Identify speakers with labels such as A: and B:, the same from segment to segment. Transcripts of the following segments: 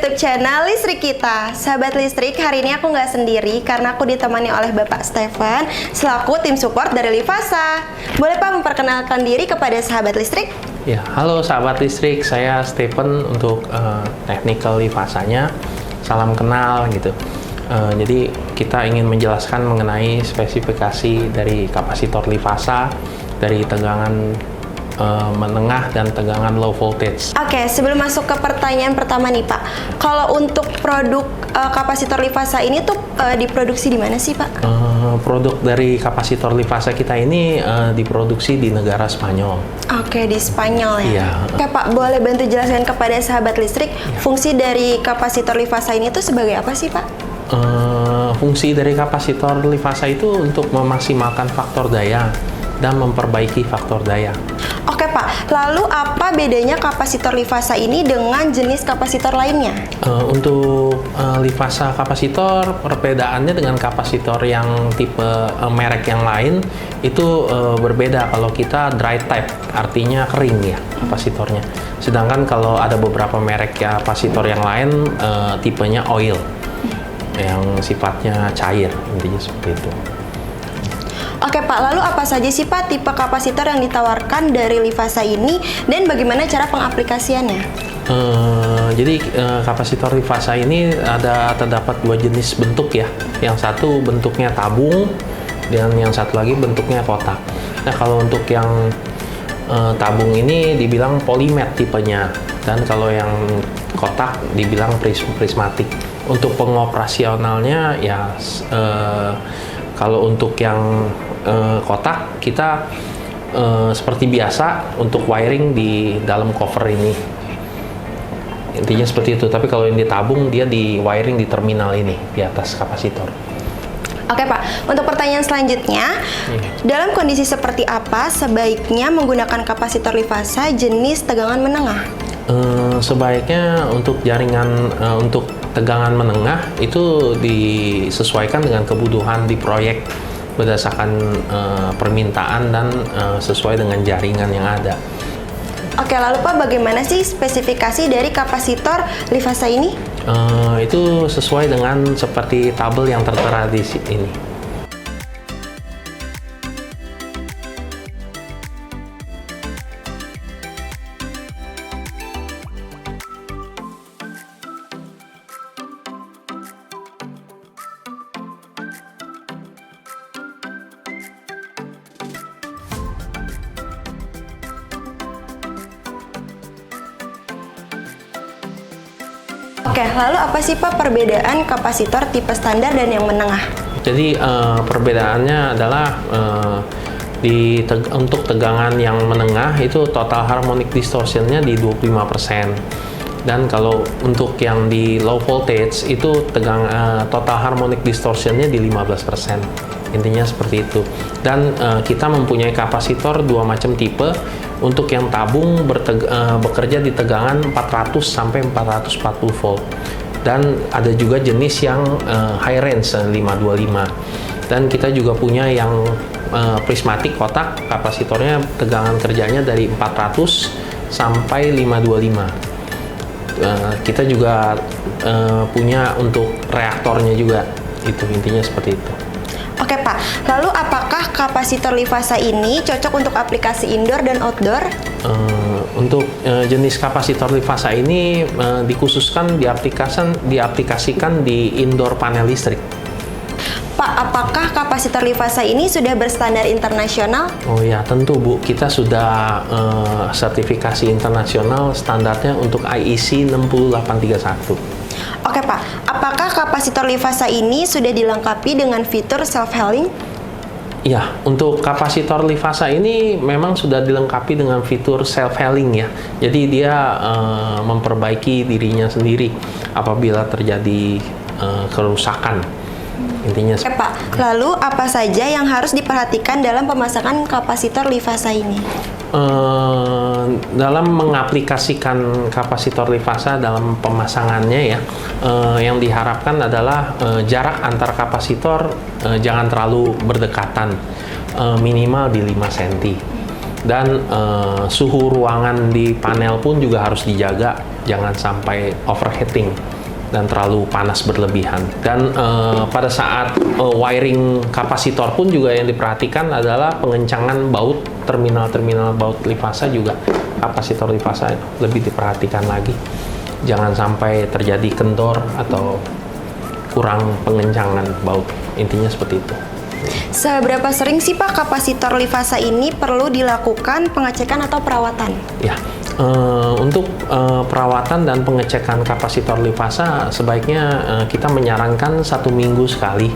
A: YouTube channel Listrik Kita. Sahabat Listrik, hari ini aku nggak sendiri karena aku ditemani oleh Bapak Stefan selaku tim support dari Livasa. Boleh Pak memperkenalkan diri kepada sahabat Listrik?
B: Ya, halo sahabat Listrik, saya Stephen untuk technical Livasanya. Salam kenal gitu. Jadi kita ingin menjelaskan mengenai spesifikasi dari kapasitor Livasa dari tegangan menengah dan tegangan low voltage.
A: Oke, sebelum masuk ke pertanyaan pertama nih Pak, kalau untuk produk kapasitor Livasa ini tuh diproduksi di mana sih Pak?
B: Produk dari kapasitor Livasa kita ini diproduksi di negara Spanyol.
A: Oke, di Spanyol ya?
B: Iya.
A: Oke Pak, boleh bantu jelaskan kepada sahabat listrik fungsi dari kapasitor Livasa ini tuh sebagai apa sih Pak?
B: Fungsi dari kapasitor Livasa itu untuk memaksimalkan faktor daya dan memperbaiki faktor daya.
A: Oke Pak, lalu apa bedanya kapasitor Livasa ini dengan jenis kapasitor lainnya?
B: Untuk Livasa kapasitor, perbedaannya dengan kapasitor yang tipe merek yang lain itu berbeda. Kalau kita dry type, artinya kering ya kapasitornya. Sedangkan kalau ada beberapa merek kapasitor yang lain, tipenya oil, yang sifatnya cair, intinya seperti itu.
A: Oke Pak, lalu apa saja sih Pak tipe kapasitor yang ditawarkan dari Livasa ini dan bagaimana cara pengaplikasiannya?
B: Jadi kapasitor Livasa ini terdapat dua jenis bentuk ya. Yang satu bentuknya tabung dan yang satu lagi bentuknya kotak. Nah kalau untuk yang tabung ini dibilang polymet tipenya, dan kalau yang kotak dibilang prismatik. Untuk pengoperasionalnya ya kalau untuk yang kotak kita seperti biasa untuk wiring di dalam cover ini, intinya seperti itu. Tapi kalau yang ditabung dia di wiring di terminal ini di atas kapasitor.
A: Oke Pak, untuk pertanyaan selanjutnya, dalam kondisi seperti apa sebaiknya menggunakan kapasitor Livasa jenis tegangan menengah?
B: Sebaiknya untuk jaringan untuk tegangan menengah itu disesuaikan dengan kebutuhan di proyek berdasarkan permintaan dan sesuai dengan jaringan yang ada.
A: Oke, lalu Pak, bagaimana sih spesifikasi dari kapasitor Livasa ini?
B: Itu sesuai dengan seperti tabel yang tertera di sini.
A: Oke, lalu apa sih Pak perbedaan kapasitor tipe standar dan yang menengah? Jadi
B: perbedaannya adalah untuk tegangan yang menengah itu total harmonic distortionnya di 25%. Dan kalau untuk yang di low voltage itu total harmonic distortionnya di 15%. Intinya seperti itu. Dan kita mempunyai kapasitor dua macam tipe. Untuk yang tabung bekerja di tegangan 400 sampai 440 volt. Dan ada juga jenis yang high range 525. Dan kita juga punya yang prismatik kotak, kapasitornya tegangan kerjanya dari 400 sampai 525. Kita juga punya untuk reaktornya juga, itu intinya seperti itu.
A: Oke Pak, lalu apakah kapasitor Livasa ini cocok untuk aplikasi indoor dan outdoor?
B: Untuk jenis kapasitor Livasa ini dikhususkan diaplikasikan di indoor panel listrik.
A: Pak, apakah kapasitor Livasa ini sudah berstandar internasional?
B: Oh ya, tentu Bu. Kita sudah sertifikasi internasional, standarnya untuk IEC 60831.
A: Oke Pak, apakah kapasitor Livasa ini sudah dilengkapi dengan fitur self-healing?
B: Ya, untuk kapasitor Livasa ini memang sudah dilengkapi dengan fitur self-healing ya. Jadi dia memperbaiki dirinya sendiri apabila terjadi kerusakan. Intinya.
A: Oke Pak, lalu apa saja yang harus diperhatikan dalam pemasangan kapasitor Livasa ini?
B: Dalam mengaplikasikan kapasitor Livasa dalam pemasangannya ya, yang diharapkan adalah jarak antar kapasitor jangan terlalu berdekatan, minimal di 5 cm. Dan suhu ruangan di panel pun juga harus dijaga, jangan sampai overheating. dan terlalu panas berlebihan. Dan pada saat wiring kapasitor pun juga yang diperhatikan adalah pengencangan baut, terminal-terminal baut Livasa juga kapasitor Livasa lebih diperhatikan lagi. Jangan sampai terjadi kendor atau kurang pengencangan baut. Intinya seperti itu.
A: Seberapa sering sih Pak kapasitor Livasa ini perlu dilakukan pengecekan atau perawatan?
B: Ya, untuk perawatan dan pengecekan kapasitor Livasa sebaiknya kita menyarankan 1 minggu sekali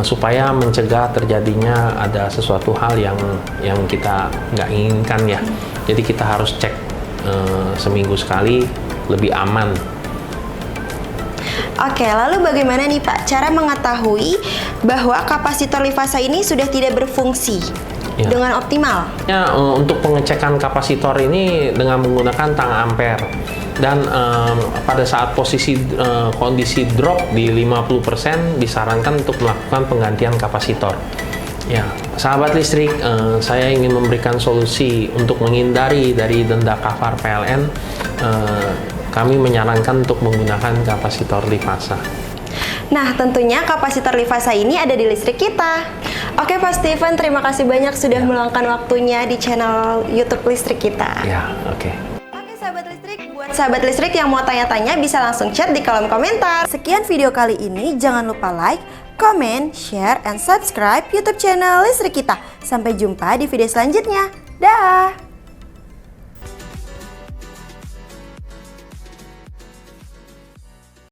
B: supaya mencegah terjadinya ada sesuatu hal yang kita nggak inginkan ya. Jadi kita harus cek seminggu sekali, lebih aman.
A: Oke, lalu bagaimana nih Pak cara mengetahui bahwa kapasitor Livasa ini sudah tidak berfungsi dengan optimal?
B: Ya, untuk pengecekan kapasitor ini dengan menggunakan tang ampere dan pada saat kondisi drop di 50% disarankan untuk melakukan penggantian kapasitor. Ya, sahabat listrik, saya ingin memberikan solusi untuk menghindari dari denda kafar PLN. Kami menyarankan untuk menggunakan kapasitor Livasa.
A: Nah, tentunya kapasitor Livasa ini ada di listrik kita. Oke Pak Steven, terima kasih banyak sudah meluangkan waktunya di channel YouTube listrik kita.
B: Ya, oke.
A: Oke sahabat listrik, buat sahabat listrik yang mau tanya-tanya bisa langsung chat di kolom komentar. Sekian video kali ini, jangan lupa like, comment, share, and subscribe YouTube channel listrik kita. Sampai jumpa di video selanjutnya. Dah.